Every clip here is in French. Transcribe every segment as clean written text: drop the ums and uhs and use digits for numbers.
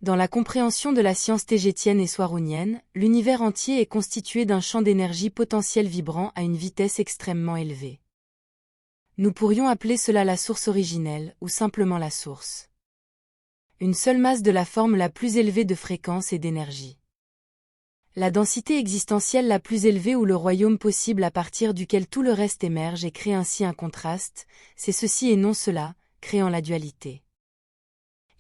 Dans la compréhension de la science taygétienne et swarunienne, l'univers entier est constitué d'un champ d'énergie potentielle vibrant à une vitesse extrêmement élevée. Nous pourrions appeler cela la source originelle, ou simplement la source. Une seule masse de la forme la plus élevée de fréquence et d'énergie. La densité existentielle la plus élevée ou le royaume possible à partir duquel tout le reste émerge et crée ainsi un contraste, c'est ceci et non cela, créant la dualité.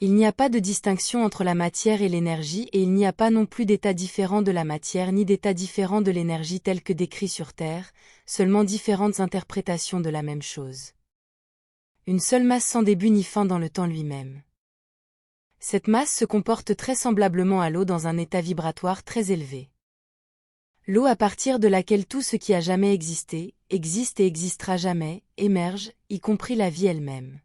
Il n'y a pas de distinction entre la matière et l'énergie et il n'y a pas non plus d'état différent de la matière ni d'état différent de l'énergie tel que décrit sur Terre, seulement différentes interprétations de la même chose. Une seule masse sans début ni fin dans le temps lui-même. Cette masse se comporte très semblablement à l'eau dans un état vibratoire très élevé. L'eau à partir de laquelle tout ce qui a jamais existé, existe et existera jamais, émerge, y compris la vie elle-même.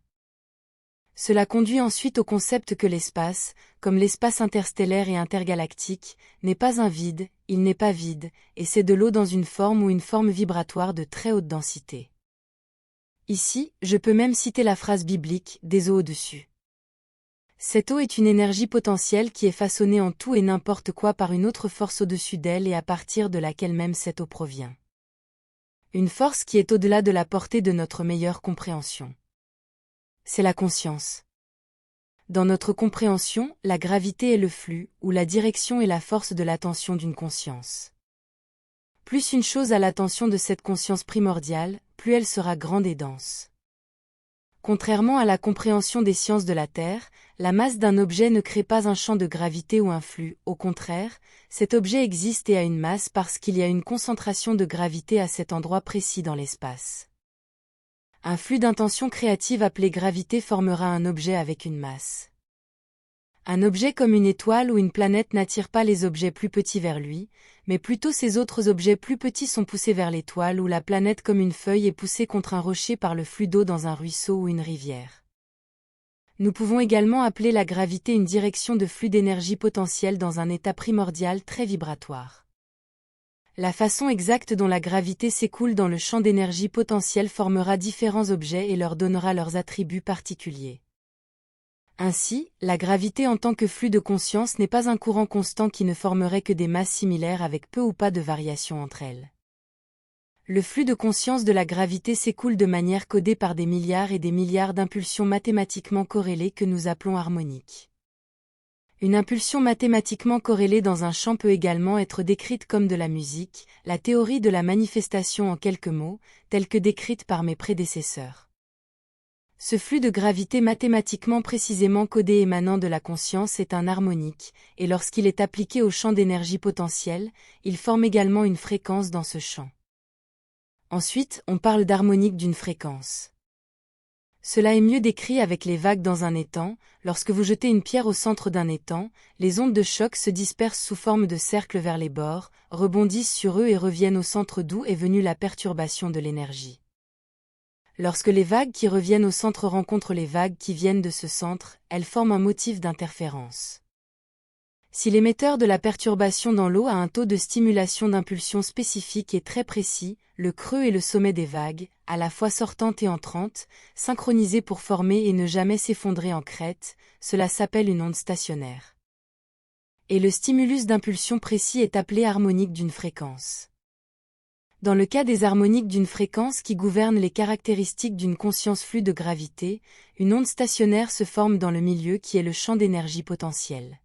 Cela conduit ensuite au concept que l'espace, comme l'espace interstellaire et intergalactique, n'est pas un vide, il n'est pas vide, et c'est de l'eau dans une forme ou une forme vibratoire de très haute densité. Ici, je peux même citer la phrase biblique, des eaux au-dessus. Cette eau est une énergie potentielle qui est façonnée en tout et n'importe quoi par une autre force au-dessus d'elle et à partir de laquelle même cette eau provient. Une force qui est au-delà de la portée de notre meilleure compréhension. C'est la conscience. Dans notre compréhension, la gravité est le flux, ou la direction est la force de l'attention d'une conscience. Plus une chose a l'attention de cette conscience primordiale, plus elle sera grande et dense. Contrairement à la compréhension des sciences de la Terre, la masse d'un objet ne crée pas un champ de gravité ou un flux, au contraire, cet objet existe et a une masse parce qu'il y a une concentration de gravité à cet endroit précis dans l'espace. Un flux d'intention créative appelé gravité formera un objet avec une masse. Un objet comme une étoile ou une planète n'attire pas les objets plus petits vers lui, mais plutôt ces autres objets plus petits sont poussés vers l'étoile ou la planète comme une feuille est poussée contre un rocher par le flux d'eau dans un ruisseau ou une rivière. Nous pouvons également appeler la gravité une direction de flux d'énergie potentielle dans un état primordial très vibratoire. La façon exacte dont la gravité s'écoule dans le champ d'énergie potentielle formera différents objets et leur donnera leurs attributs particuliers. Ainsi, la gravité en tant que flux de conscience n'est pas un courant constant qui ne formerait que des masses similaires avec peu ou pas de variation entre elles. Le flux de conscience de la gravité s'écoule de manière codée par des milliards et des milliards d'impulsions mathématiquement corrélées que nous appelons harmoniques. Une impulsion mathématiquement corrélée dans un champ peut également être décrite comme de la musique, la théorie de la manifestation en quelques mots, telle que décrite par mes prédécesseurs. Ce flux de gravité mathématiquement précisément codé émanant de la conscience est un harmonique, et lorsqu'il est appliqué au champ d'énergie potentielle, il forme également une fréquence dans ce champ. Ensuite, on parle d'harmonique d'une fréquence. Cela est mieux décrit avec les vagues dans un étang. Lorsque vous jetez une pierre au centre d'un étang, les ondes de choc se dispersent sous forme de cercles vers les bords, rebondissent sur eux et reviennent au centre d'où est venue la perturbation de l'énergie. Lorsque les vagues qui reviennent au centre rencontrent les vagues qui viennent de ce centre, elles forment un motif d'interférence. Si l'émetteur de la perturbation dans l'eau a un taux de stimulation d'impulsion spécifique et très précis, le creux et le sommet des vagues, à la fois sortantes et entrantes, synchronisés pour former et ne jamais s'effondrer en crête, cela s'appelle une onde stationnaire. Et le stimulus d'impulsion précis est appelé harmonique d'une fréquence. Dans le cas des harmoniques d'une fréquence qui gouvernent les caractéristiques d'une conscience flux de gravité, une onde stationnaire se forme dans le milieu qui est le champ d'énergie potentielle.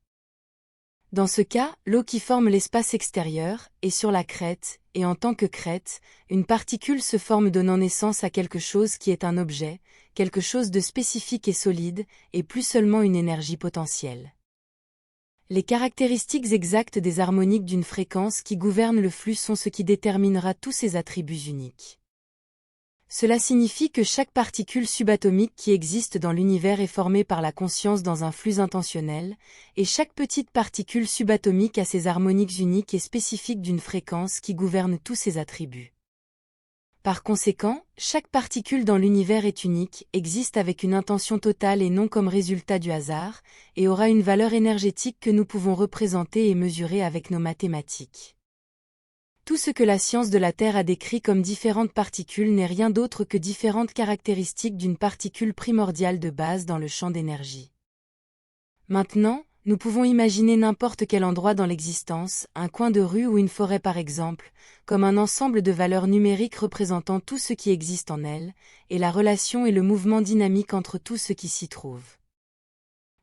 Dans ce cas, l'eau qui forme l'espace extérieur est sur la crête, et en tant que crête, une particule se forme donnant naissance à quelque chose qui est un objet, quelque chose de spécifique et solide, et plus seulement une énergie potentielle. Les caractéristiques exactes des harmoniques d'une fréquence qui gouverne le flux sont ce qui déterminera tous ses attributs uniques. Cela signifie que chaque particule subatomique qui existe dans l'univers est formée par la conscience dans un flux intentionnel, et chaque petite particule subatomique a ses harmoniques uniques et spécifiques d'une fréquence qui gouverne tous ses attributs. Par conséquent, chaque particule dans l'univers est unique, existe avec une intention totale et non comme résultat du hasard, et aura une valeur énergétique que nous pouvons représenter et mesurer avec nos mathématiques. Tout ce que la science de la Terre a décrit comme différentes particules n'est rien d'autre que différentes caractéristiques d'une particule primordiale de base dans le champ d'énergie. Maintenant, Nous pouvons imaginer n'importe quel endroit dans l'existence, un coin de rue ou une forêt par exemple, comme un ensemble de valeurs numériques représentant tout ce qui existe en elle, et la relation et le mouvement dynamique entre tout ce qui s'y trouve.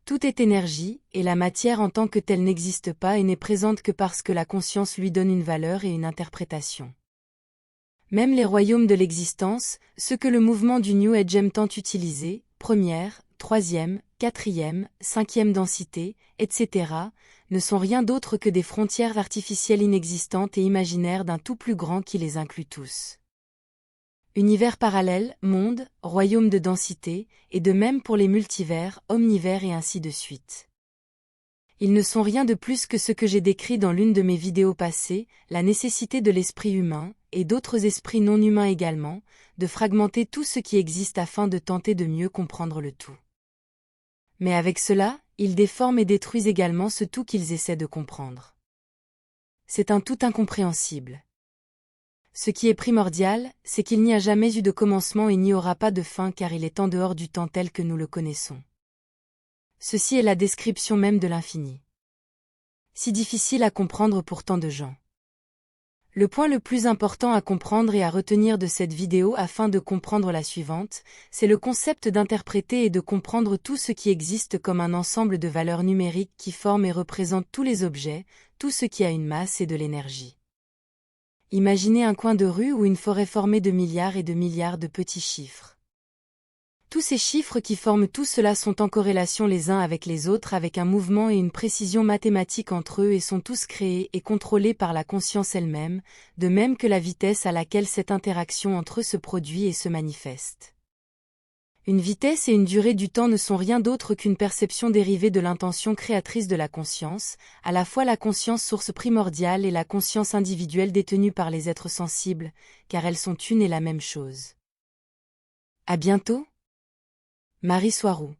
Tout est énergie, et la matière en tant que telle n'existe pas et n'est présente que parce que la conscience lui donne une valeur et une interprétation. Même les royaumes de l'existence, ceux que le mouvement du New Age aime tant utiliser, première, troisième, quatrième, cinquième densité, etc., ne sont rien d'autre que des frontières artificielles inexistantes et imaginaires d'un tout plus grand qui les inclut tous. Univers parallèle, monde, royaume de densité, et de même pour les multivers, omnivers et ainsi de suite. Ils ne sont rien de plus que ce que j'ai décrit dans l'une de mes vidéos passées, la nécessité de l'esprit humain, et d'autres esprits non humains également, de fragmenter tout ce qui existe afin de tenter de mieux comprendre le tout. Mais avec cela, ils déforment et détruisent également ce tout qu'ils essaient de comprendre. C'est un tout incompréhensible. Ce qui est primordial, c'est qu'il n'y a jamais eu de commencement et n'y aura pas de fin car il est en dehors du temps tel que nous le connaissons. Ceci est la description même de l'infini. Si difficile à comprendre pour tant de gens. Le point le plus important à comprendre et à retenir de cette vidéo afin de comprendre la suivante, c'est le concept d'interpréter et de comprendre tout ce qui existe comme un ensemble de valeurs numériques qui forment et représentent tous les objets, tout ce qui a une masse et de l'énergie. Imaginez un coin de rue ou une forêt formée de milliards et de milliards de petits chiffres. Tous ces chiffres qui forment tout cela sont en corrélation les uns avec les autres avec un mouvement et une précision mathématique entre eux et sont tous créés et contrôlés par la conscience elle-même, de même que la vitesse à laquelle cette interaction entre eux se produit et se manifeste. Une vitesse et une durée du temps ne sont rien d'autre qu'une perception dérivée de l'intention créatrice de la conscience, à la fois la conscience source primordiale et la conscience individuelle détenue par les êtres sensibles, car elles sont une et la même chose. À bientôt. Marie Soiroux.